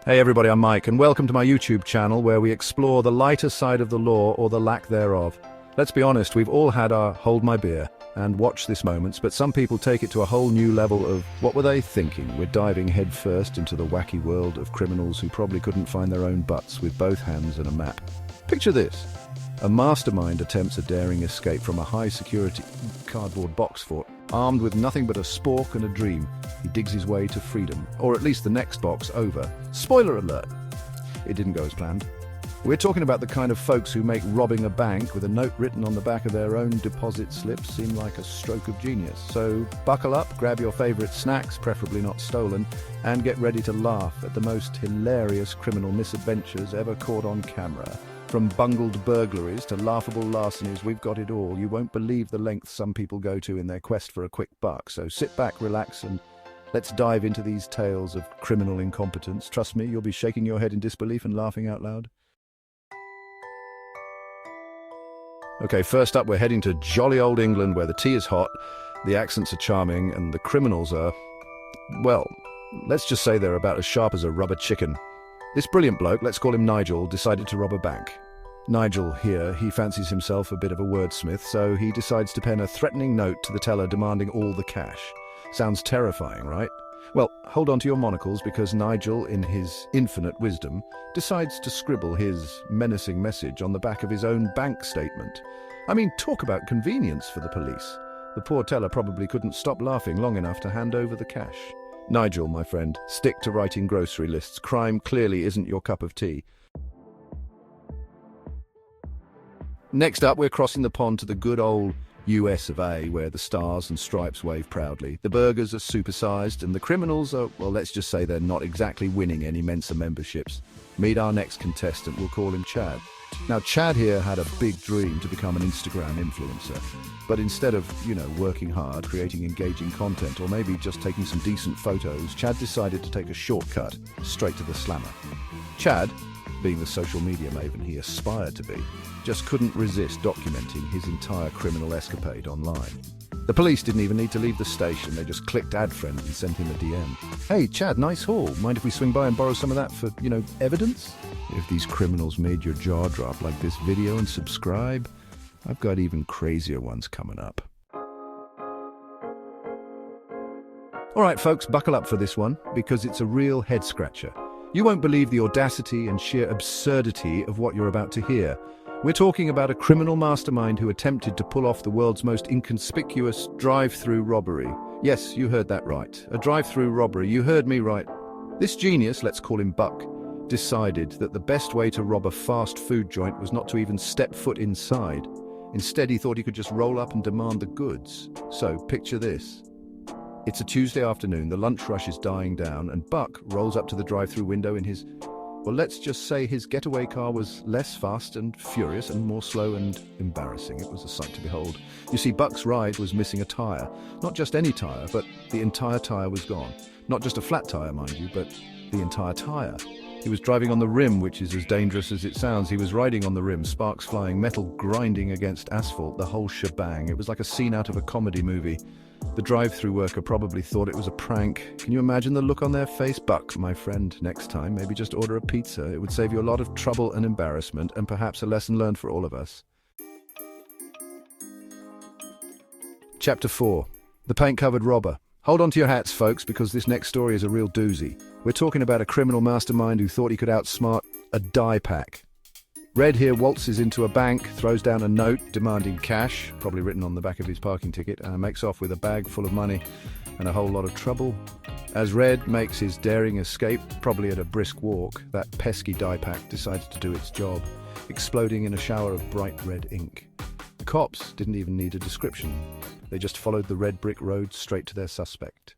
Hey everybody, I'm Mike, and welcome to my YouTube channel where we explore the lighter side of the law or the lack thereof. Let's be honest, we've all had our hold my beer and watch this moments, but some people take it to a whole new level of what were they thinking? We're diving headfirst into the wacky world of criminals who probably couldn't find their own butts with both hands and a map. Picture this. A mastermind attempts a daring escape from a high-security cardboard box fort. Armed with nothing but a spork and a dream, he digs his way to freedom, or at least the next box over. Spoiler alert! It didn't go as planned. We're talking about the kind of folks who make robbing a bank with a note written on the back of their own deposit slip seem like a stroke of genius. So buckle up, grab your favorite snacks, preferably not stolen, and get ready to laugh at the most hilarious criminal misadventures ever caught on camera. From bungled burglaries to laughable larcenies, we've got it all. You won't believe the lengths some people go to in their quest for a quick buck. So sit back, relax, and let's dive into these tales of criminal incompetence. Trust me, you'll be shaking your head in disbelief and laughing out loud. Okay, first up, we're heading to jolly old England where the tea is hot, the accents are charming, and the criminals are, well, let's just say they're about as sharp as a rubber chicken. This brilliant bloke, let's call him Nigel, decided to rob a bank. Nigel here, he fancies himself a bit of a wordsmith, so he decides to pen a threatening note to the teller demanding all the cash. Sounds terrifying, right? Well, hold on to your monocles because Nigel, in his infinite wisdom, decides to scribble his menacing message on the back of his own bank statement. I mean, talk about convenience for the police. The poor teller probably couldn't stop laughing long enough to hand over the cash. Nigel, my friend, stick to writing grocery lists. Crime clearly isn't your cup of tea. Next up, we're crossing the pond to the good old US of A, where the stars and stripes wave proudly. The burgers are supersized, and the criminals are, well, let's just say they're not exactly winning any Mensa memberships. Meet our next contestant, we'll call him Chad. Now, Chad here had a big dream to become an Instagram influencer. But instead of, working hard, creating engaging content, or maybe just taking some decent photos, Chad decided to take a shortcut, straight to the slammer. Chad, being the social media maven he aspired to be, just couldn't resist documenting his entire criminal escapade online. The police didn't even need to leave the station, they just clicked add friend and sent him a DM. Hey Chad, nice haul, mind if we swing by and borrow some of that for, evidence? If these criminals made your jaw drop like this video and subscribe, I've got even crazier ones coming up. Alright folks, buckle up for this one, because it's a real head-scratcher. You won't believe the audacity and sheer absurdity of what you're about to hear. We're talking about a criminal mastermind who attempted to pull off the world's most inconspicuous drive-thru robbery. Yes, you heard that right. A drive-thru robbery. You heard me right. This genius, let's call him Buck, decided that the best way to rob a fast food joint was not to even step foot inside. Instead, he thought he could just roll up and demand the goods. So, picture this. It's a Tuesday afternoon, the lunch rush is dying down, and Buck rolls up to the drive-thru window in his, well, let's just say his getaway car was less fast and furious and more slow and embarrassing. It was a sight to behold. You see, Buck's ride was missing a tyre. Not just any tyre, but the entire tyre was gone. Not just a flat tyre, mind you, but the entire tyre. He was driving on the rim, which is as dangerous as it sounds. He was riding on the rim, sparks flying, metal grinding against asphalt, the whole shebang. It was like a scene out of a comedy movie. The drive-thru worker probably thought it was a prank. Can you imagine the look on their face? Buck, my friend, next time, maybe just order a pizza. It would save you a lot of trouble and embarrassment, and perhaps a lesson learned for all of us. Chapter 4. The Paint-Covered Robber. Hold on to your hats, folks, because this next story is a real doozy. We're talking about a criminal mastermind who thought he could outsmart a die pack. Red here waltzes into a bank, throws down a note demanding cash, probably written on the back of his parking ticket, and makes off with a bag full of money and a whole lot of trouble. As Red makes his daring escape, probably at a brisk walk, that pesky die pack decides to do its job, exploding in a shower of bright red ink. The cops didn't even need a description. They just followed the red brick road straight to their suspect.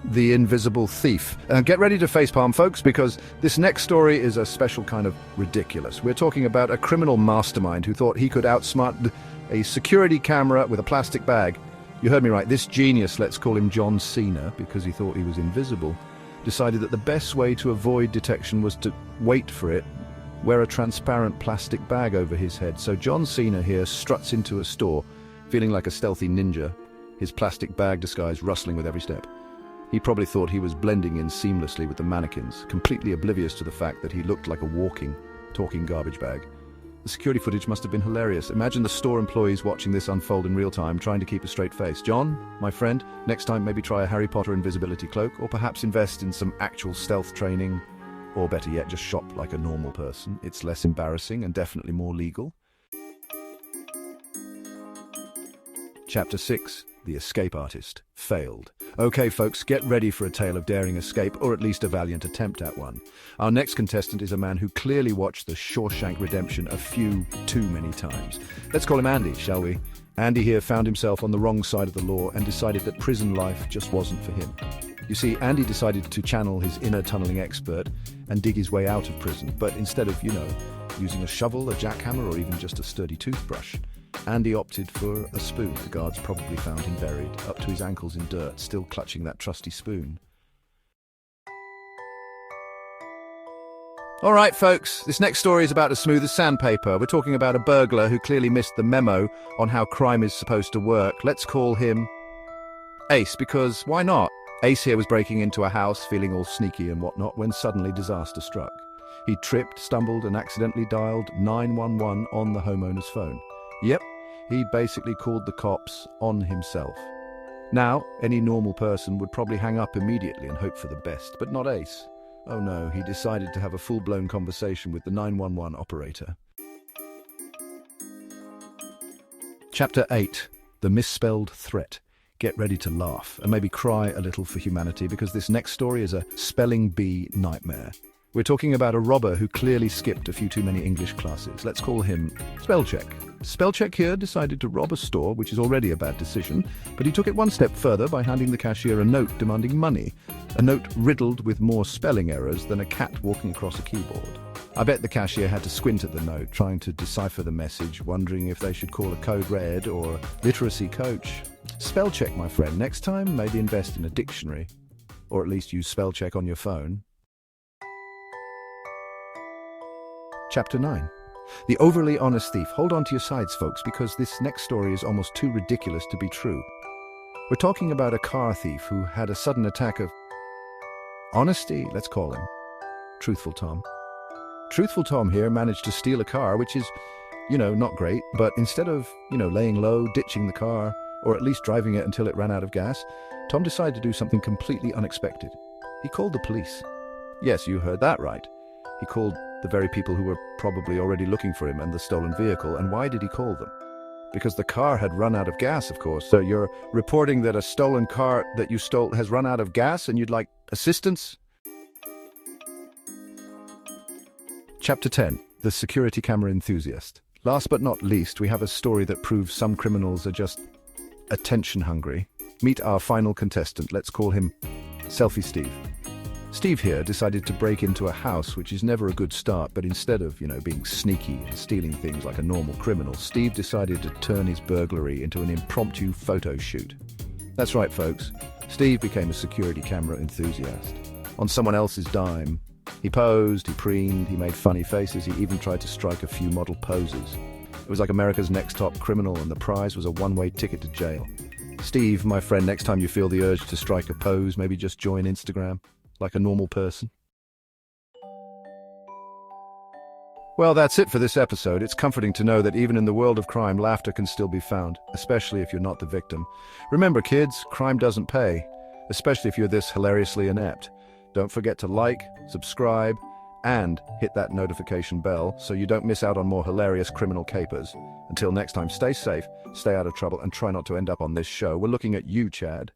The invisible thief. Get ready to facepalm, folks, because this next story is a special kind of ridiculous. We're talking about a criminal mastermind who thought he could outsmart a security camera with a plastic bag. You heard me right. This genius, let's call him John Cena, because he thought he was invisible, decided that the best way to avoid detection was to wait for it, wear a transparent plastic bag over his head. So John Cena here struts into a store, feeling like a stealthy ninja, his plastic bag disguise rustling with every step. He probably thought he was blending in seamlessly with the mannequins, completely oblivious to the fact that he looked like a walking, talking garbage bag. The security footage must have been hilarious. Imagine the store employees watching this unfold in real time, trying to keep a straight face. John, my friend, next time maybe try a Harry Potter invisibility cloak, or perhaps invest in some actual stealth training, or better yet, just shop like a normal person. It's less embarrassing and definitely more legal. Chapter 6. The Escape Artist. Failed. Okay, folks, get ready for a tale of daring escape, or at least a valiant attempt at one. Our next contestant is a man who clearly watched the Shawshank Redemption a few too many times. Let's call him Andy, shall we? Andy here found himself on the wrong side of the law and decided that prison life just wasn't for him. You see, Andy decided to channel his inner tunneling expert and dig his way out of prison, but instead of, using a shovel, a jackhammer, or even just a sturdy toothbrush, Andy opted for a spoon. The guards probably found him buried, up to his ankles in dirt, still clutching that trusty spoon. All right, folks, this next story is about as smooth as sandpaper. We're talking about a burglar who clearly missed the memo on how crime is supposed to work. Let's call him Ace, because why not? Ace here was breaking into a house, feeling all sneaky and whatnot, when suddenly disaster struck. He tripped, stumbled, and accidentally dialed 911 on the homeowner's phone. Yep, he basically called the cops on himself. Now, any normal person would probably hang up immediately and hope for the best, but not Ace. Oh no, he decided to have a full-blown conversation with the 911 operator. Chapter 8. The Misspelled Threat. Get ready to laugh and maybe cry a little for humanity, because this next story is a spelling bee nightmare. We're talking about a robber who clearly skipped a few too many English classes. Let's call him Spellcheck. Spellcheck here decided to rob a store, which is already a bad decision, but he took it one step further by handing the cashier a note demanding money. A note riddled with more spelling errors than a cat walking across a keyboard. I bet the cashier had to squint at the note, trying to decipher the message, wondering if they should call a code red or literacy coach. Spellcheck, my friend. Next time, maybe invest in a dictionary, or at least use Spellcheck on your phone. Chapter 9. The Overly Honest Thief. Hold on to your sides, folks, because this next story is almost too ridiculous to be true. We're talking about a car thief who had a sudden attack of honesty, let's call him Truthful Tom. Truthful Tom here managed to steal a car, which is, not great, but instead of, laying low, ditching the car, or at least driving it until it ran out of gas, Tom decided to do something completely unexpected. He called the police. Yes, you heard that right. He called the very people who were probably already looking for him and the stolen vehicle. And why did he call them? Because the car had run out of gas, of course. So you're reporting that a stolen car that you stole has run out of gas and you'd like assistance? Chapter 10. The Security Camera Enthusiast. Last but not least, we have a story that proves some criminals are just attention hungry. Meet our final contestant. Let's call him Selfie Steve. Steve here decided to break into a house, which is never a good start, but instead of, being sneaky and stealing things like a normal criminal, Steve decided to turn his burglary into an impromptu photo shoot. That's right, folks. Steve became a security camera enthusiast. On someone else's dime. He posed, he preened, he made funny faces, he even tried to strike a few model poses. It was like America's Next Top Criminal, and the prize was a one-way ticket to jail. Steve, my friend, next time you feel the urge to strike a pose, maybe just join Instagram like a normal person. Well, that's it for this episode. It's comforting to know that even in the world of crime, laughter can still be found, especially if you're not the victim. Remember, kids, crime doesn't pay, especially if you're this hilariously inept. Don't forget to like, subscribe, and hit that notification bell so you don't miss out on more hilarious criminal capers. Until next time, stay safe, stay out of trouble, and try not to end up on this show. We're looking at you, Chad.